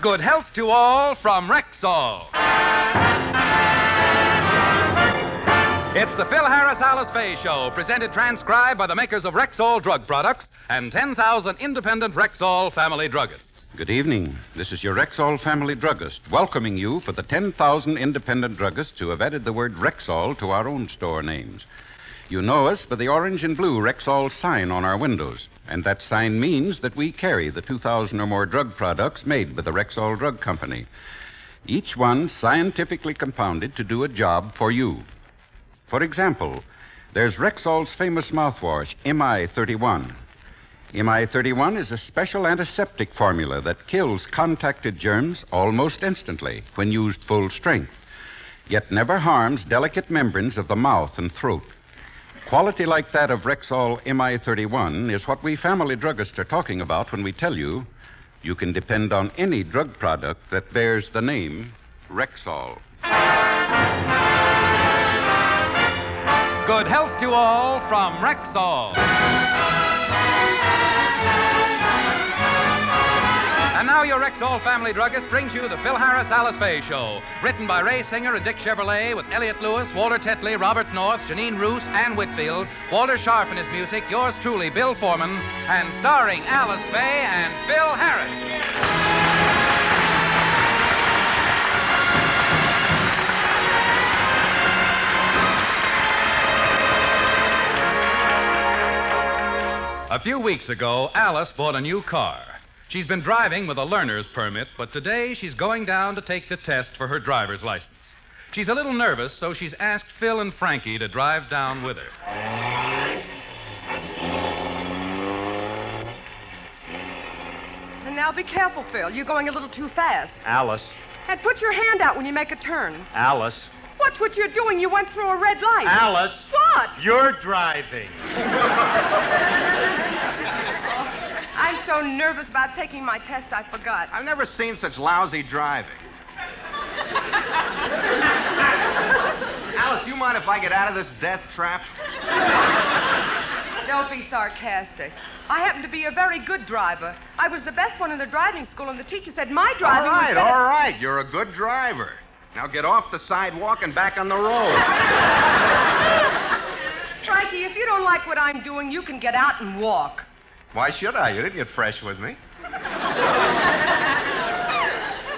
Good health to all from Rexall. It's the Phil Harris Alice Faye Show, presented transcribed by the makers of Rexall drug products and 10,000 independent Rexall family druggists. Good evening. This is your Rexall family druggist, welcoming you for the 10,000 independent druggists who have added the word Rexall to our own store names. You know us by the orange and blue Rexall sign on our windows, and that sign means that we carry the 2,000 or more drug products made by the Rexall Drug Company, each one scientifically compounded to do a job for you. For example, there's Rexall's famous mouthwash, MI31. MI31 is a special antiseptic formula that kills contacted germs almost instantly when used full strength, yet never harms delicate membranes of the mouth and throat. Quality like that of Rexall MI31 is what we family druggists are talking about when we tell you you can depend on any drug product that bears the name Rexall. Good health to all from Rexall. And now your Rexall family druggist brings you the Phil Harris Alice Faye Show, written by Ray Singer and Dick Chevrolet, with Elliot Lewis, Walter Tetley, Robert North, Janine Roos, Ann Whitfield, Walter Scharf and his music, yours truly, Bill Foreman, and starring Alice Faye and Phil Harris. A few weeks ago, Alice bought a new car. She's been driving with a learner's permit, but today she's going down to take the test for her driver's license. She's a little nervous, so she's asked Phil and Frankie to drive down with her. And now be careful, Phil. You're going a little too fast. Alice. And put your hand out when you make a turn. Alice. Watch what you're doing. You went through a red light. Alice. What? You're driving. I'm so nervous about taking my test, I forgot. I've never seen such lousy driving. Alice, you mind if I get out of this death trap? Don't be sarcastic. I happen to be a very good driver. I was the best one in the driving school, and the teacher said my driving was better. All right. You're a good driver. Now get off the sidewalk and back on the road. Frankie, if you don't like what I'm doing, you can get out and walk. Why should I? You didn't get fresh with me.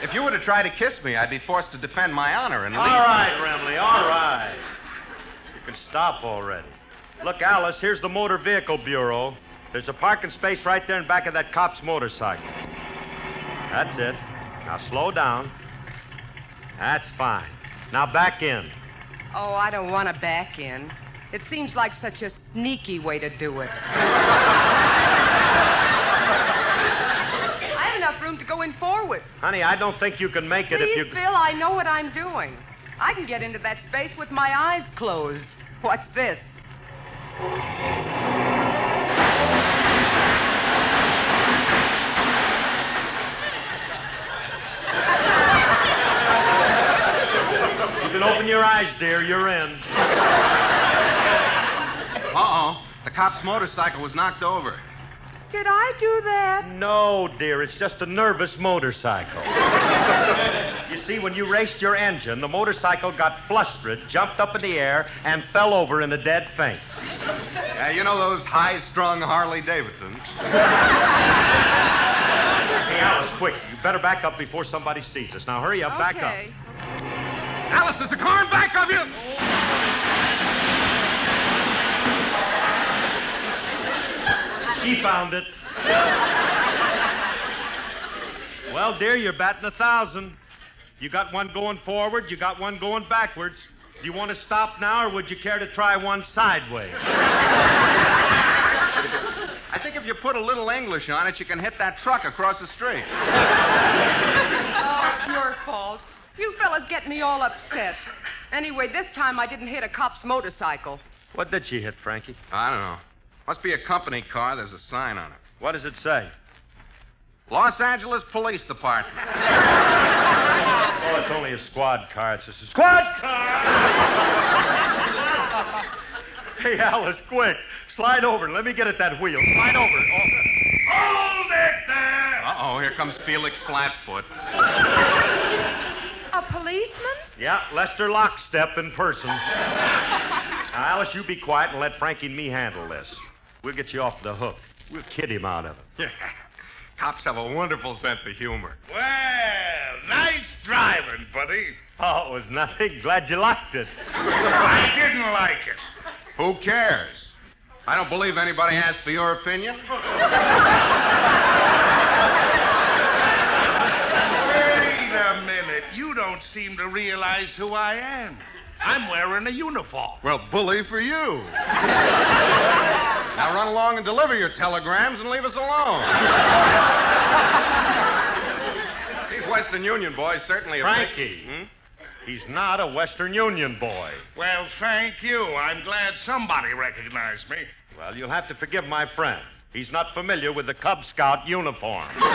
If you were to try to kiss me, I'd be forced to defend my honor and leave. All right, Remley, all right. You can stop already. Look, Alice, here's the Motor Vehicle Bureau. There's a parking space right there in back of that cop's motorcycle. That's it. Now slow down. That's fine. Now back in. Oh, I don't want to back in. It seems like such a sneaky way to do it. I have enough room to go in forward. Honey, I don't think you can make it Please, if you... Phil, I know what I'm doing. I can get into that space with my eyes closed. What's this? You can open your eyes, dear. You're in. Uh-oh. The cop's motorcycle was knocked over. Did I do that? No, dear. It's just a nervous motorcycle. You see, when you raced your engine, the motorcycle got flustered, jumped up in the air, and fell over in a dead faint. Yeah, you know those high-strung Harley Davidsons. Hey, Alice, quick. You better back up before somebody sees us. Now, hurry up. Back up. Okay. Alice, there's a car in back of you! She found it. Well, dear, you're batting 1,000. You got one going forward, you got one going backwards. Do you want to stop now, or would you care to try one sideways? I think if you put a little English on it, you can hit that truck across the street. Oh, it's your fault. You fellas get me all upset. Anyway, this time I didn't hit a cop's motorcycle. What did she hit, Frankie? I don't know. Must be a company car. There's a sign on it. What does it say? Los Angeles Police Department. Oh, it's only a squad car. It's just a squad car! Hey, Alice, quick. Slide over. Let me get at that wheel. Slide over. Oh. Hold it there! Uh-oh, here comes Felix Flatfoot. A policeman? Yeah, Lester Lockstep in person. Now, Alice, you be quiet and let Frankie and me handle this. We'll get you off the hook. We'll kid him out of it. Cops have a wonderful sense of humor. Well, nice driving, buddy. Oh, it was nothing. Glad you liked it. I didn't like it. Who cares? I don't believe anybody asked for your opinion. Wait a minute. You don't seem to realize who I am. I'm wearing a uniform. Well, bully for you. Now run along and deliver your telegrams and leave us alone. These Western Union boys certainly have... Frankie. He's not a Western Union boy. Well, thank you. I'm glad somebody recognized me. Well, you'll have to forgive my friend. He's not familiar with the Cub Scout uniform. Couple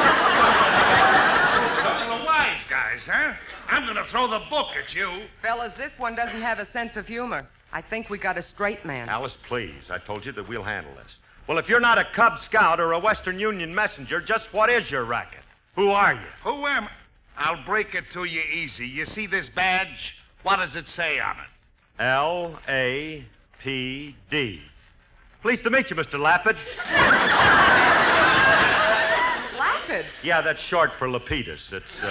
of wise guys, huh? I'm going to throw the book at you. Fellas, this one doesn't have a sense of humor. I think we got a straight man. Alice, please. I told you that we'll handle this. Well, if you're not a Cub Scout or a Western Union messenger, just what is your racket? Who are you? Who am I? I'll break it to you easy. You see this badge? What does it say on it? L-A-P-D. Pleased to meet you, Mr. Lapid. Lapid? Yeah, that's short for Lapidus. It's,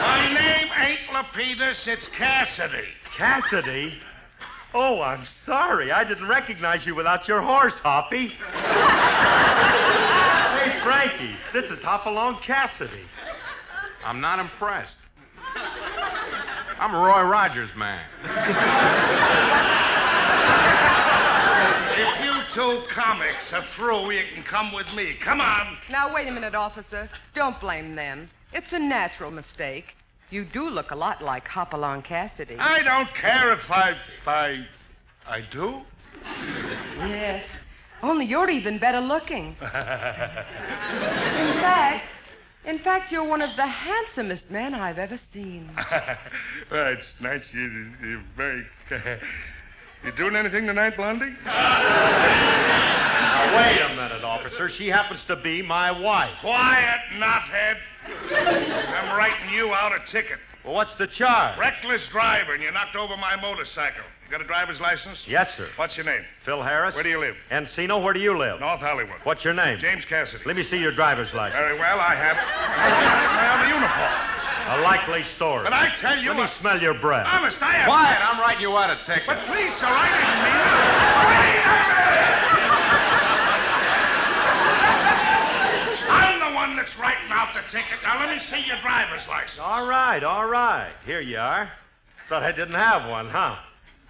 My name ain't Lapidus, it's Cassidy. Cassidy? Oh, I'm sorry. I didn't recognize you without your horse, Hoppy. Hey, Frankie, this is Hopalong Cassidy. I'm not impressed. I'm a Roy Rogers man. If you two comics are through, you can come with me. Come on. Now, wait a minute, officer. Don't blame them. It's a natural mistake. You do look a lot like Hopalong Cassidy. I don't care if I do? Yes. Only you're even better looking. In fact, you're one of the handsomest men I've ever seen. Well, it's nice you're very... You doing anything tonight, Blondie? Now, wait a minute, officer. She happens to be my wife. Quiet, knothead. I'm writing you out a ticket. Well, what's the charge? Reckless driving. You knocked over my motorcycle. You got a driver's license? Yes, sir. What's your name? Phil Harris. Where do you live? Encino, where do you live? North Hollywood. What's your name? James Cassidy. Let me see your driver's license. Very well, I have it. I have a uniform. A likely story. But I tell you... Let me smell your breath. Honest, I have... Quiet, I'm writing you out a ticket. But please, sir, I didn't mean it. Wait a minute! I'm the one that's writing out the ticket. Now, let me see your driver's license. All right. Here you are. Thought I didn't have one, huh?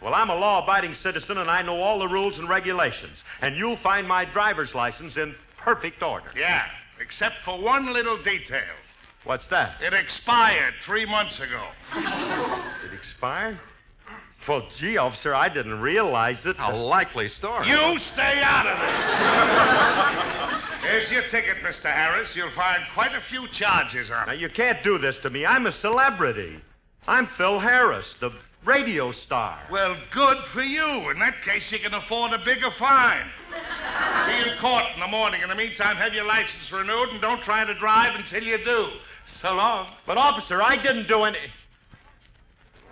Well, I'm a law-abiding citizen, and I know all the rules and regulations. And you'll find my driver's license in perfect order. Yeah, except for one little detail. What's that? It expired 3 months ago. It expired? Well, gee, officer, I didn't realize it. A likely story. You stay out of this. Here's your ticket, Mr. Harris. You'll find quite a few charges on Now, it. you can't do this to me. I'm a celebrity. I'm Phil Harris, the radio star. Well, good for you. In that case, you can afford a bigger fine. Be in court in the morning. In the meantime, have your license renewed and don't try to drive until you do. So long. But, officer, I didn't do any...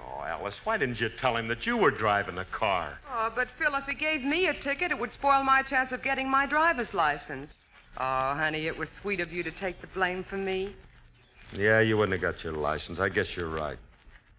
Oh, Alice, why didn't you tell him that you were driving the car? Oh, but Phil, if he gave me a ticket, it would spoil my chance of getting my driver's license. Oh, honey, it was sweet of you to take the blame for me. Yeah, you wouldn't have got your license. I guess you're right.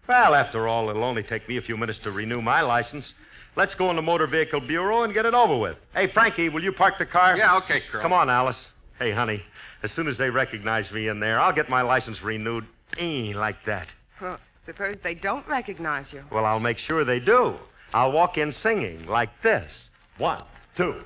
Well, after all, it'll only take me a few minutes to renew my license. Let's go in the Motor Vehicle Bureau and get it over with. Hey, Frankie, will you park the car? Yeah, okay, Curl. Come on, Alice. Hey, honey, as soon as they recognize me in there, I'll get my license renewed. Like that. Well, suppose they don't recognize you. Well, I'll make sure they do. I'll walk in singing like this. 1, 2.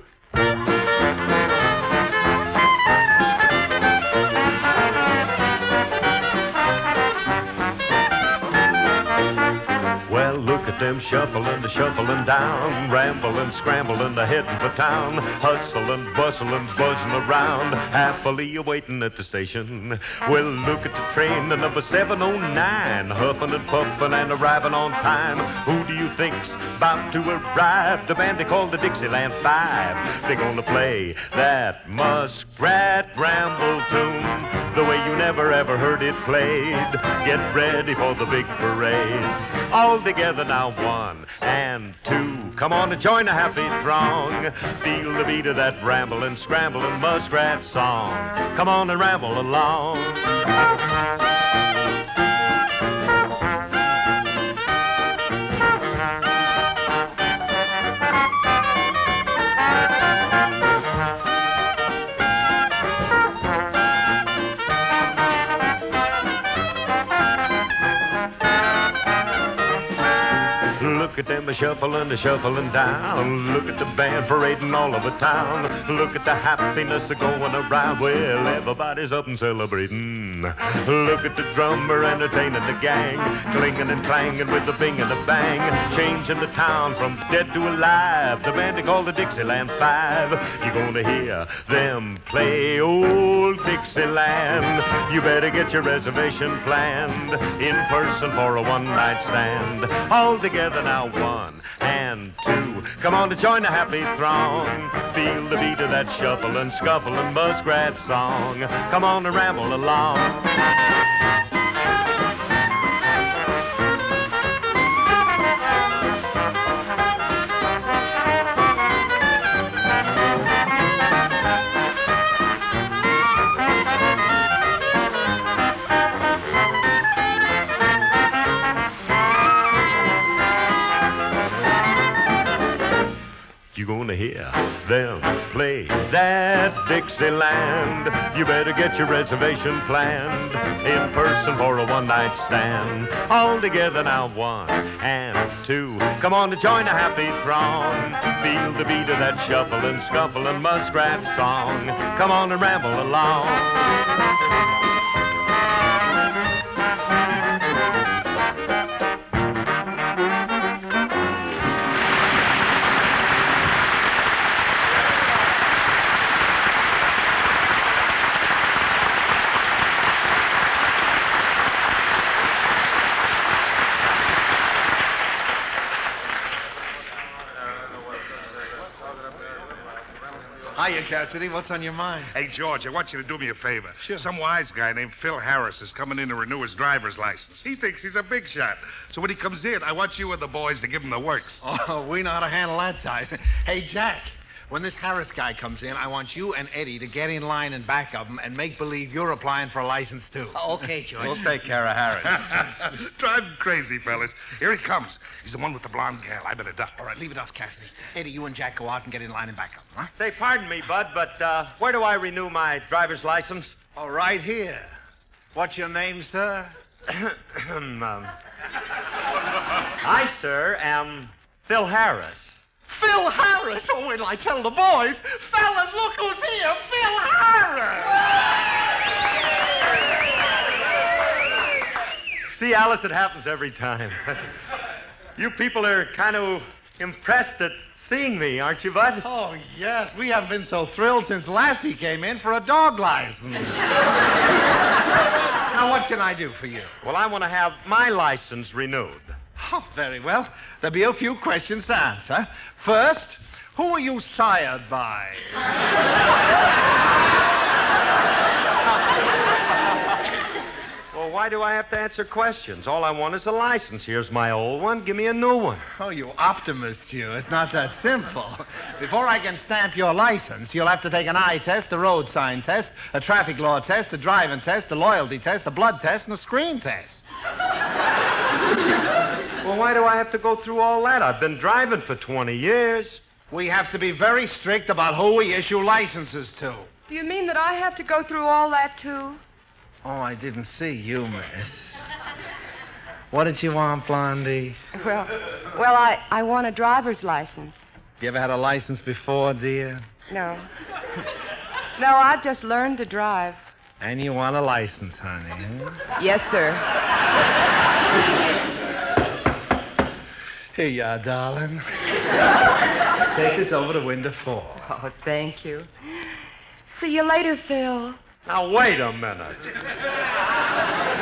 Well, look at them shuffling down, rambling, scrambling, heading for town, hustling, bustling, buzzing around, happily awaiting at the station. Well, look at the train, the number 709, huffing and puffing and arriving on time. Who do you think's about to arrive? The band they call the Dixieland Five. They're gonna play that muskrat ramble tune the way you never ever heard it played. Get ready for the big parade. All together now, 1 and 2. Come on and join the happy throng. Feel the beat of that rambling, scrambling muskrat song. Come on and ramble along. Look at them a-shuffling down. Look at the band parading all over town. Look at the happiness going around. Well, everybody's up and celebrating. Look at the drummer entertaining the gang, clinging and clanging with the bing and the bang, changing the town from dead to alive. The band they call the Dixieland Five. You're gonna hear them play old Dixieland. You better get your reservation planned in person for a one-night stand. All together now, 1 and 2. Come on to join the happy throng. Feel the beat of that shuffling, scuffling muskrat song. Come on to ramble along. You're gonna hear them play that Dixieland. You better get your reservation planned in person for a one-night stand. All together now, 1 and 2. Come on to join a happy throng. Feel the beat of that shuffling, scuffling muskrat song. Come on and ramble along. Hiya, Cassidy. What's on your mind? Hey, George, I want you to do me a favor. Sure. Some wise guy named Phil Harris is coming in to renew his driver's license. He thinks he's a big shot. So when he comes in, I want you and the boys to give him the works. Oh, we know how to handle that type. Hey, Jack, when this Harris guy comes in, I want you and Eddie to get in line in back of him and make believe you're applying for a license, too. Okay, George. We'll take care of Harris. Drive him crazy, fellas. Here he comes. He's the one with the blonde gal. I better duck. All right, leave it us, Cassidy. Eddie, you and Jack go out and get in line in back of him, huh? Say, pardon me, Bud, but where do I renew my driver's license? Oh, right here. What's your name, sir? I, sir, am Phil Harris. Phil Harris! Oh, wait till I tell the boys. Fellas, look who's here. Phil Harris! See, Alice, it happens every time. You people are kind of impressed at seeing me, aren't you, Bud? Oh, yes. We haven't been so thrilled since Lassie came in for a dog license. Now, what can I do for you? Well, I want to have my license renewed. Oh, very well. There'll be a few questions to answer. First, who are you sired by? Well, why do I have to answer questions? All I want is a license. Here's my old one. Give me a new one. Oh, you optimist, you. It's not that simple. Before I can stamp your license, you'll have to take an eye test, a road sign test, a traffic law test, a driving test, a loyalty test, a blood test, and a screen test. Well, why do I have to go through all that? I've been driving for 20 years. We have to be very strict about who we issue licenses to. Do you mean that I have to go through all that, too? Oh, I didn't see you, miss. What did you want, Blondie? Well, I want a driver's license. You ever had a license before, dear? No. No, I've just learned to drive. And you want a license, honey, huh? Yes, sir. Here you are, darling. Take this over to window 4. Oh, thank you. See you later, Phil. Now, wait a minute.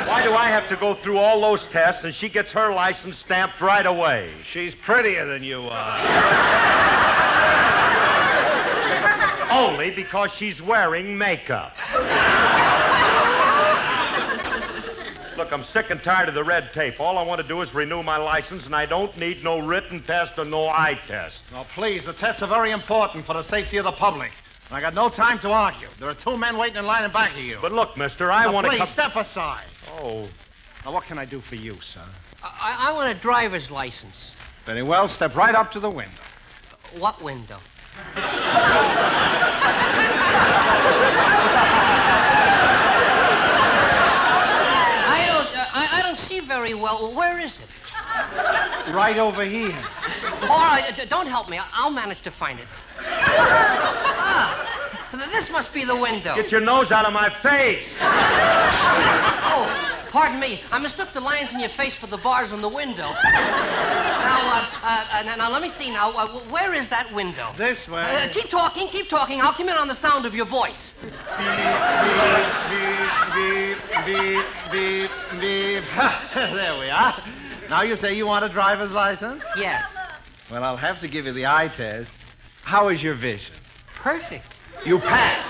Why do I have to go through all those tests and she gets her license stamped right away? She's prettier than you are. Only because she's wearing makeup. Look, I'm sick and tired of the red tape. All I want to do is renew my license, and I don't need no written test or no eye test. Now, please, the tests are very important for the safety of the public. I got no time to argue. There are 2 men waiting in line in back of you. But look, mister, I want to Please, step aside. Oh. Now, what can I do for you, sir? I want a driver's license. Very well, step right up to the window. What window? I don't see very well. Where is it? Right over here. All right, don't help me. I'll manage to find it. This must be the window. Get your nose out of my face. Oh, pardon me. I mistook the lines in your face for the bars on the window. Now, let me see now. Where is that window? This way. Keep talking. I'll come in on the sound of your voice. Beep, beep, beep, beep, beep, beep. There we are. Now you say you want a driver's license? Yes. Well, I'll have to give you the eye test. How is your vision? Perfect. You passed.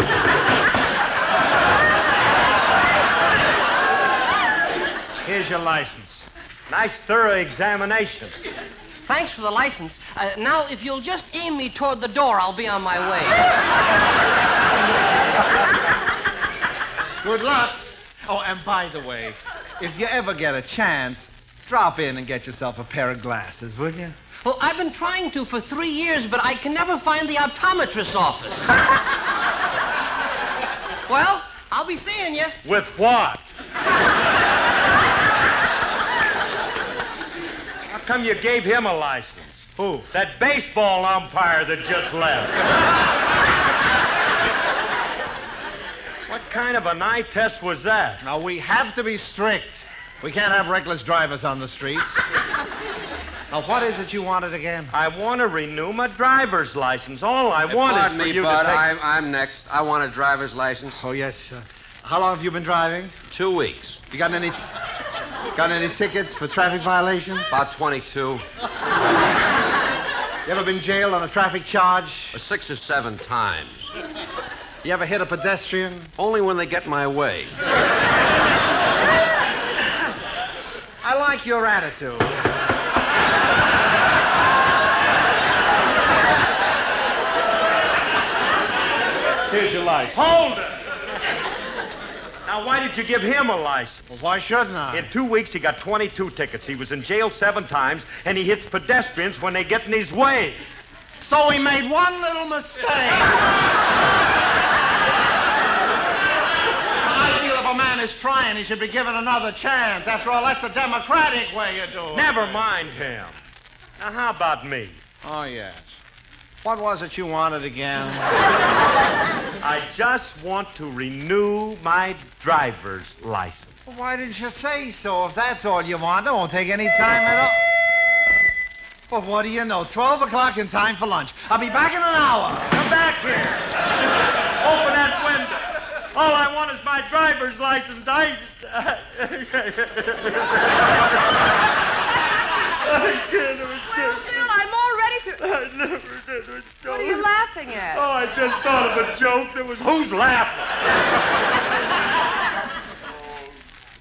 Here's your license. Nice thorough examination. Thanks for the license. Now, if you'll just aim me toward the door, I'll be on my way. Good luck. Oh, and by the way, if you ever get a chance, drop in and get yourself a pair of glasses, will you? Well, I've been trying to for 3 years, but I can never find the optometrist's office. Well, I'll be seeing you. With what? How come you gave him a license? Who? That baseball umpire that just left. What kind of an eye test was that? Now, we have to be strict. We can't have reckless drivers on the streets. Now, what is it you wanted again? I want to renew my driver's license. All I want Pardon is for me, you Bud. to take... I'm next. I want a driver's license. Oh, yes, sir. How long have you been driving? 2 weeks. You got any tickets for traffic violations? About 22. You ever been jailed on a traffic charge? 6 or 7 times. You ever hit a pedestrian? Only when they get my way. I like your attitude. Here's your license. Hold it! Now, why did you give him a license? Well, why shouldn't I? In 2 weeks, he got 22 tickets. He was in jail 7 times, and he hits pedestrians when they get in his way. So he made one little mistake. I feel if a man is trying, he should be given another chance. After all, that's a democratic way of doing it. Never mind him. Now, how about me? Oh, yes. What was it you wanted again? I just want to renew my driver's license. Well, why didn't you say so? If that's all you want, it won't take any time at all. Well, what do you know? 12 o'clock in time for lunch. I'll be back in an hour. Come back here. Open that window. All I want is my driver's license. I can't. Well, Phil, I'm all ready to... I never did a joke. What are you laughing at? Oh, I just thought of a joke that was... Who's laughing?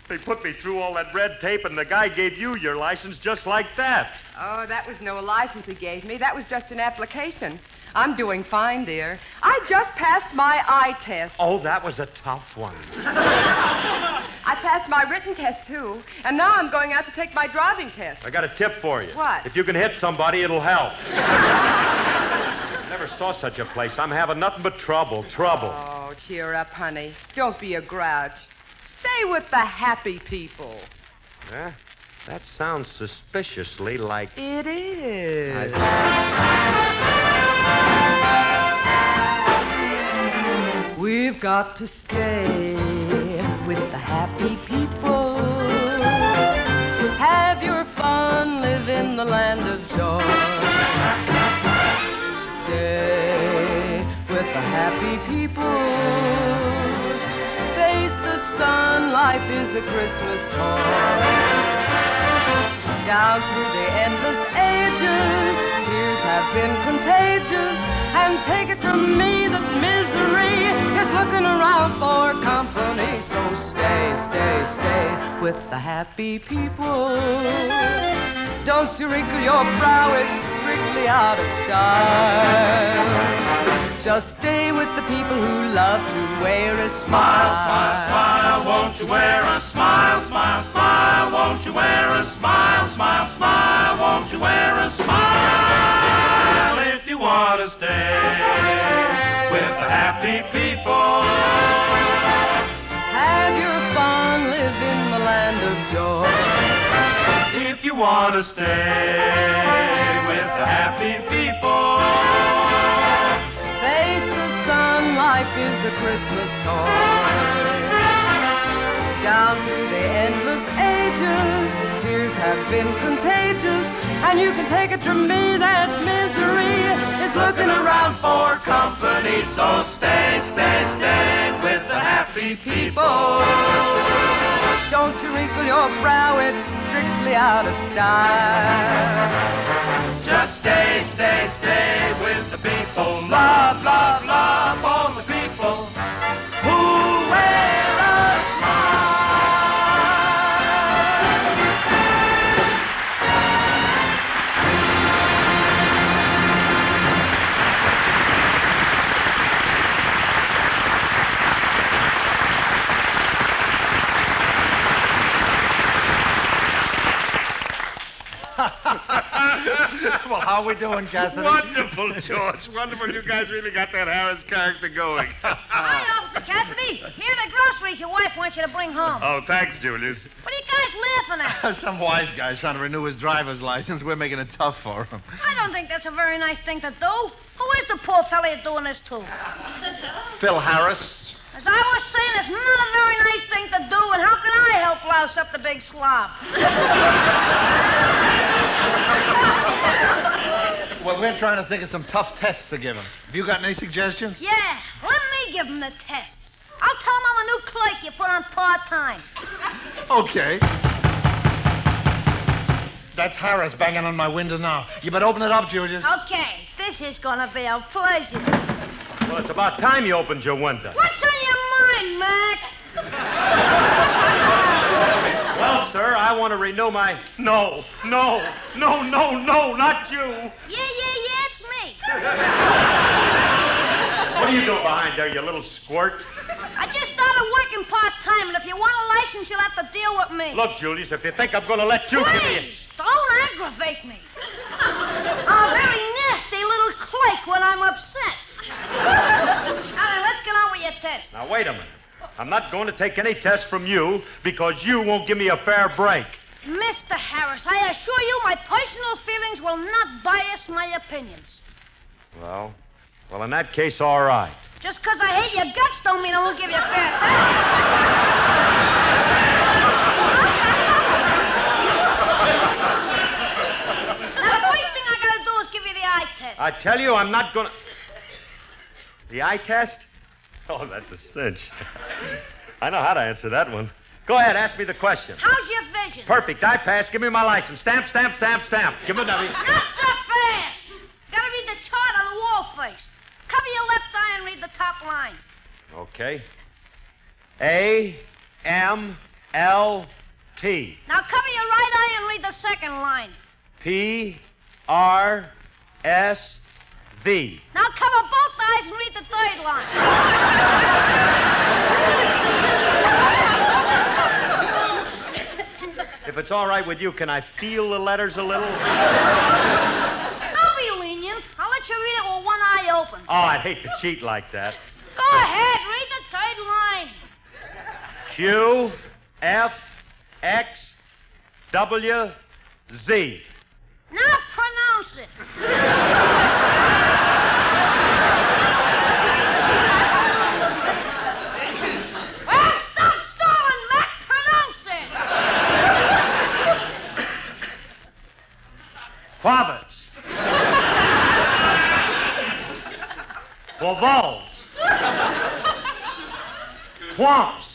They put me through all that red tape, and the guy gave you your license just like that. Oh, that was no license he gave me. That was just an application. I'm doing fine, dear. I just passed my eye test. Oh, that was a tough one. I passed my written test, too. And now I'm going out to take my driving test. I got a tip for you. What? If you can hit somebody, it'll help. Never saw such a place. I'm having nothing but trouble. Oh, cheer up, honey. Don't be a grouch. Stay with the happy people. Yeah? That sounds suspiciously like... It is. We've got to stay with the happy people. Have your fun, live in the land of life is a Christmas toy. Down through the endless ages, tears have been contagious. And take it from me that misery is looking around for company. So stay, stay, stay with the happy people. Don't you wrinkle your brow, it's strictly out of style. Just stay with the people who love to wear a smile. Smile, smile, smile, won't you wear a smile? Smile, smile, won't you wear a smile? Smile, smile, won't you wear a smile? If you want to stay with the happy people. Have your fun, live in the land of joy. If you want to stay with the happy people. Face the sun, life is a Christmas toy. Down through the endless ages, tears have been contagious. And you can take it from me that misery is looking around for company. So stay, stay, stay with the happy people. Don't you wrinkle your brow, it's strictly out of style. Just stay, stay, stay with the people. Love, love, love all the people who wear a smile. Well, how are we doing, Cassidy? Wonderful, George. Wonderful. You guys really got that Harris character going. Hi, Officer Cassidy. Here are the groceries your wife wants you to bring home. Oh, thanks, Julius. What are you guys laughing at? Some wise guy's trying to renew his driver's license. We're making it tough for him. I don't think that's a very nice thing to do. Who is the poor fella you're doing this to? Phil Harris. As I was saying, it's not a very nice thing to do, and how can I help louse up the big slob? Well, we're trying to think of some tough tests to give him. Have you got any suggestions? Yeah, let me give him the tests. I'll tell him I'm a new clerk you put on part-time. Okay. That's Harris banging on my window now. You better open it up, Julius. Okay, this is gonna be a pleasure. Well, it's about time you opened your window. What's on your mind, Mac? Well, sir, I want to renew my... No, no, no, no, no, not you. Yeah, it's me. What are you doing behind there, you little squirt? I just started working part-time, and if you want a license, you'll have to deal with me. Look, Julius, if you think I'm going to let you... Please, don't aggravate me. I'm a very nasty little clique when I'm upset. Now, then, let's get on with your test. Now, wait a minute. I'm not going to take any test from you because you won't give me a fair break. Mr. Harris, I assure you my personal feelings will not bias my opinions. Well, in that case, all right. Just because I hate your guts don't mean I won't give you a fair test. Now, the first thing I gotta do is give you the eye test. I tell you, I'm not going to... The eye test? Oh, that's a cinch. I know how to answer that one. Go ahead, ask me the question. How's your vision? Perfect. I pass. Give me my license. Stamp, stamp, stamp, stamp. Give me Not the... so fast. Gotta read the chart on the wall first. Cover your left eye and read the top line. Okay. A-M-L-T. Now cover your right eye and read the second line. P-R-S-V. Now cover both eyes and read the third line. If it's all right with you, can I feel the letters a little? I'll be lenient. I'll let you read it with one eye open. Oh, I'd hate to cheat like that. Go ahead, read the third line. Q, F, X, W, Z. Now pronounce it. Well, stop stalling, Mac. Pronounce it. Province. Provence. Swamps.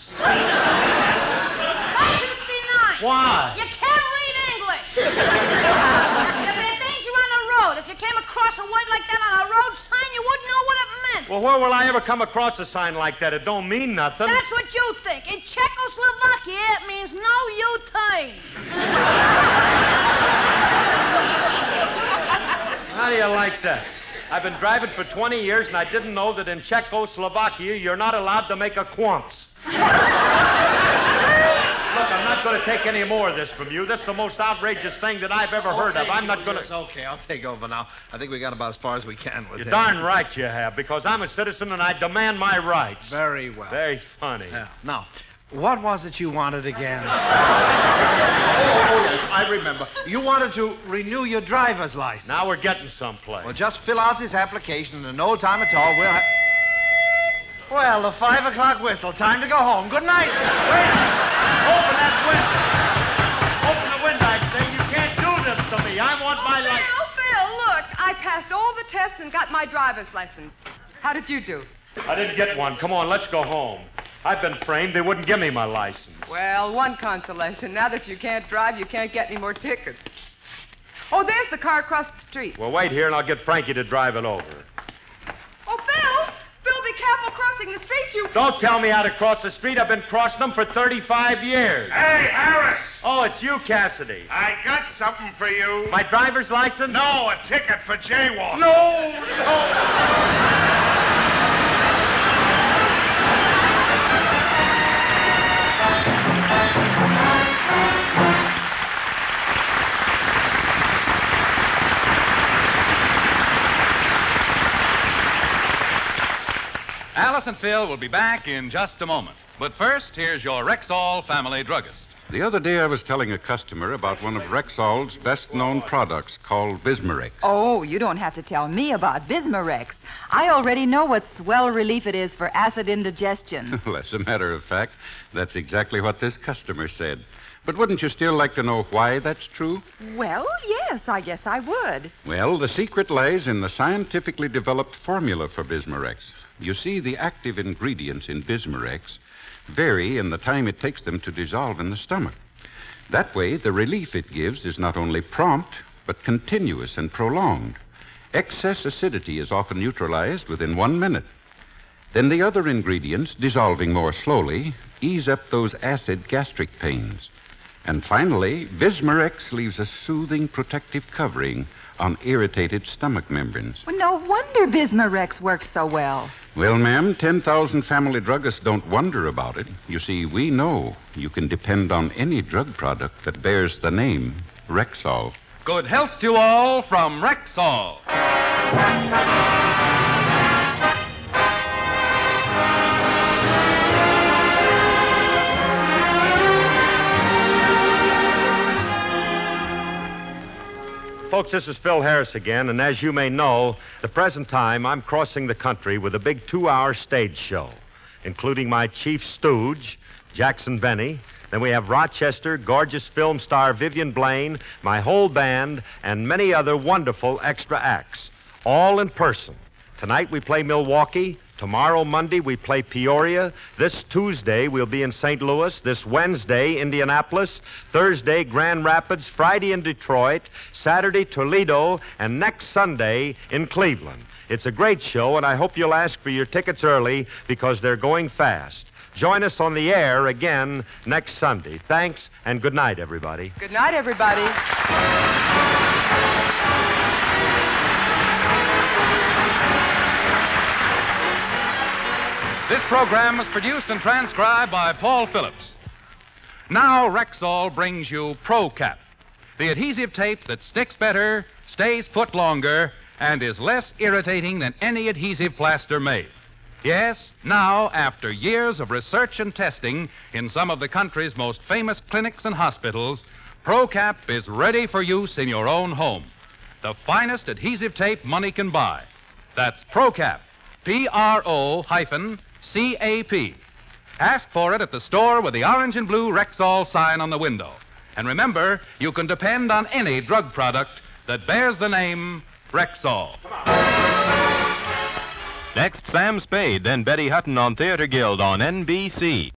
Why? You can't read English. If there's danger on the road, if you came across a word like that on a road sign, you wouldn't know what it meant. Well, where will I ever come across a sign like that? It don't mean nothing. That's what you think. In Czechoslovakia, it means no U-turn. How do you like that? I've been driving for 20 years, and I didn't know that in Czechoslovakia, you're not allowed to make a quants. Look, I'm not going to take any more of this from you. This is the most outrageous thing that I've ever heard of. I'm not going to... It's okay. I'll take over now. I think we got about as far as we can with You're him. darn right you have, because I'm a citizen and I demand my rights. Very well. Very funny. Yeah. Now, what was it you wanted again? Oh, yes, I remember. You wanted to renew your driver's license. Now we're getting someplace. Well, just fill out this application, and in no time at all, we'll have... Well, the 5 o'clock whistle. Time to go home. Good night, sir. Wait! Open that window. Open the window, I say. You can't do this to me. I want my license. Phil, look. I passed all the tests and got my driver's license. How did you do? I didn't get one. Come on, let's go home. I've been framed. They wouldn't give me my license. Well, one consolation. Now that you can't drive, you can't get any more tickets. Oh, there's the car across the street. Well, wait here and I'll get Frankie to drive it over. Oh, Phil! Phil, be careful crossing the street, you... Don't tell me how to cross the street. I've been crossing them for 35 years. Hey, Harris! Oh, it's you, Cassidy. I got something for you. My driver's license? No, a ticket for jaywalking. No! Alice and Phil will be back in just a moment. But first, here's your Rexall family druggist. The other day I was telling a customer about one of Rexall's best-known products called Bismarex. Oh, you don't have to tell me about Bismarex. I already know what swell relief it is for acid indigestion. Well, as a matter of fact, that's exactly what this customer said. But wouldn't you still like to know why that's true? Well, yes, I guess I would. Well, the secret lies in the scientifically developed formula for Bismarex. You see, the active ingredients in Bismarex vary in the time it takes them to dissolve in the stomach. That way, the relief it gives is not only prompt, but continuous and prolonged. Excess acidity is often neutralized within 1 minute. Then the other ingredients, dissolving more slowly, ease up those acid gastric pains. And finally, Bismarex leaves a soothing protective covering on irritated stomach membranes. Well, no wonder Bismarex works so well. Well, ma'am, 10,000 family druggists don't wonder about it. You see, we know you can depend on any drug product that bears the name Rexall. Good health to all from Rexall. Folks, this is Phil Harris again, and as you may know, the present time I'm crossing the country with a big 2-hour stage show, including my chief stooge, Jackson Benny. Then we have Rochester, gorgeous film star Vivian Blaine, my whole band, and many other wonderful extra acts, all in person. Tonight we play Milwaukee. Tomorrow, Monday, we play Peoria. This Tuesday, we'll be in St. Louis. This Wednesday, Indianapolis. Thursday, Grand Rapids. Friday in Detroit. Saturday, Toledo. And next Sunday in Cleveland. It's a great show, and I hope you'll ask for your tickets early because they're going fast. Join us on the air again next Sunday. Thanks, and good night, everybody. Good night, everybody. This program was produced and transcribed by Paul Phillips. Now Rexall brings you ProCap, the adhesive tape that sticks better, stays put longer, and is less irritating than any adhesive plaster made. Yes, now, after years of research and testing in some of the country's most famous clinics and hospitals, ProCap is ready for use in your own home. The finest adhesive tape money can buy. That's ProCap, P-R-O-C-A-P. Ask for it at the store with the orange and blue Rexall sign on the window. And remember, you can depend on any drug product that bears the name Rexall. Next, Sam Spade, then Betty Hutton on Theater Guild on NBC.